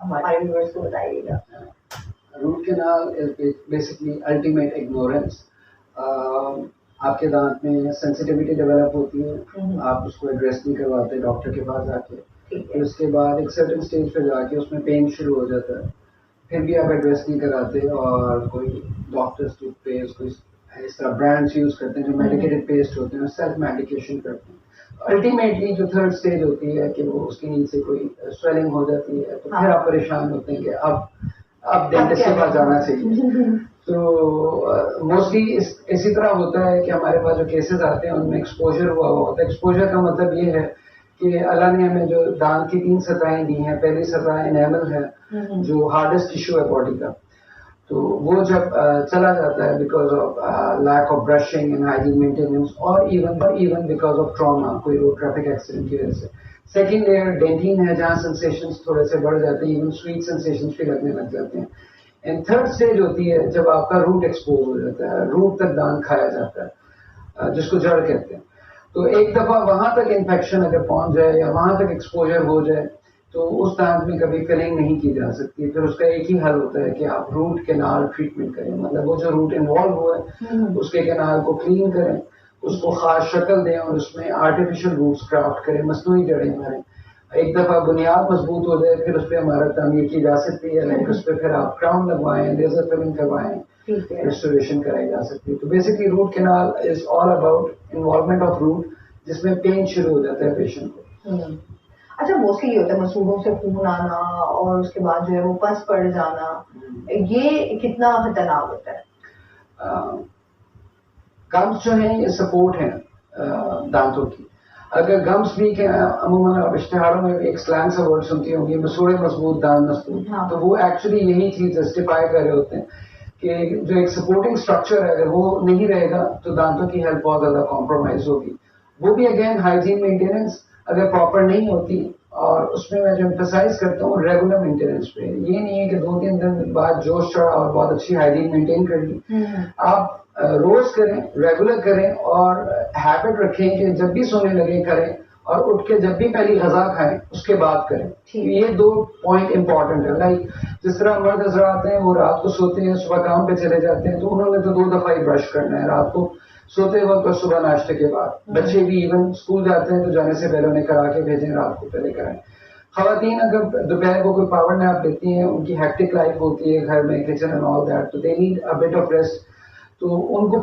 हमारे व्यूअर्स को बताइएगा। Root canal is basically ultimate ignorance. आपके दांत में सेंसिटिविटी डेवलप होती है, आप उसको एड्रेस नहीं करवाते डॉक्टर के पास जाके, फिर उसके बाद एक सर्टेन स्टेज पे जाके उसमें पेन शुरू हो जाता है, फिर भी आप एड्रेस नहीं कराते और कोई डॉक्टर्स टूथपेस्ट कोई इस तरह ब्रांड्स यूज करते हैं जो मेडिकेटेड पेस्ट होते हैं, सेल्फ मेडिकेशन करते हैं। अल्टीमेटली जो थर्ड स्टेज होती है कि वो उसके नीचे कोई स्वेलिंग हो जाती है, तो फिर आप परेशान होते हैं कि अब डेंटिस्ट के पास जाना चाहिए। तो मोस्टली इसी तरह होता है कि हमारे पास जो केसेस आते हैं उनमें एक्सपोजर हुआ होता है। एक्सपोजर का मतलब ये है कि अल्लाह ने हमें जो दांत की 3 सतहें दी हैं, पहली सतह एनेमल है जो हार्डेस्ट टिश्यू है बॉडी का, तो वो जब चला जाता है because of lack of brushing and hygiene maintenance और इवन बिकॉज ऑफ ट्रॉमा, कोई रोड ट्रैफिक एक्सीडेंट की वजह से। सेकेंड लेयर डेंटिन है जहाँ सेंसेशंस थोड़े से बढ़ जाते हैं, इवन स्वीट सेंसेशंस भी लगने लग जाते हैं। एंड थर्ड स्टेज होती है जब आपका रूट एक्सपोज हो जाता है, रूट तक दांत खाया जाता है, जिसको जड़ कहते हैं। तो एक दफा वहां तक इन्फेक्शन अगर पहुंच जाए या वहां तक एक्सपोजर हो जाए तो उस दांत में कभी फिलिंग नहीं की जा सकती। फिर उसका एक ही हल होता है कि आप रूट कैनाल ट्रीटमेंट करें, मतलब वो जो रूट इन्वॉल्व हुआ है उसके कैनाल को क्लीन करें, उसको खास शक्ल दें और उसमें आर्टिफिशियल रूट्स क्राफ्ट करें, मसनूई जड़ें भरें। एक दफा बुनियाद मजबूत हो जाए फिर उस पर हमारा तामीर की जा सकती है, लाइक उस पर फिर आप क्राउन लगवाएं, लेजर फिलिंग करवाएं, रेस्टोरेशन कराई जा सकती है। तो basically root canal is all about involvement of root, जिसमें पेन शुरू हो जाता है पेशेंट को। अच्छा, मोस्टली ये होता है मसूड़ों से खून आना और उसके बाद जो है वो पस पड़ जाना, ये कितना खतरनाक होता है? गम्स जो है ये सपोर्ट है दांतों की। अगर गम्स वीक है, अमूमन आप इश्तिहारों में एक स्लैंग सा वर्ड सुनती होंगी, मसूड़े मजबूत दांत मजबूत, तो वो एक्चुअली यही चीज जस्टिफाई कर रहे होते हैं कि जो एक सपोर्टिंग स्ट्रक्चर है अगर वो नहीं रहेगा तो दांतों की हेल्थ बहुत ज्यादा कॉम्प्रोमाइज होगी। वो भी अगेन हाइजीन मेंटेनेंस अगर प्रॉपर नहीं होती, और उसमें मैं जो एम्फसाइज करता हूँ रेगुलर मेंटेनेंस पे, ये नहीं है कि 2-3 दिन बाद जोश चढ़ा और बहुत अच्छी हाइजीन मेंटेन कर ली। आप रोज करें, रेगुलर करें और हैबिट रखें कि जब भी सोने लगे करें और उठ के जब भी पहली गजा खाएं उसके बाद करें। ये 2 पॉइंट इंपॉर्टेंट है। लाइक जिस तरह मर्द हजरात आते हैं वो रात को सोते हैं, सुबह काम पे चले जाते हैं, तो उन्होंने तो 2 दफा ही ब्रश करना है, रात को सोते वक्त और सुबह नाश्ते के बाद। बच्चे भी इवन स्कूल जाते हैं तो जाने से पहले उन्हें करा के भेजें, रात को पहले कराएं। खवातीन अगर दोपहर को कोई पावर नैप लेती हैं, उनकी हेक्टिक लाइफ होती है घर में, किचन एंड ऑल दैट, तो they need a bit of rest, तो उनको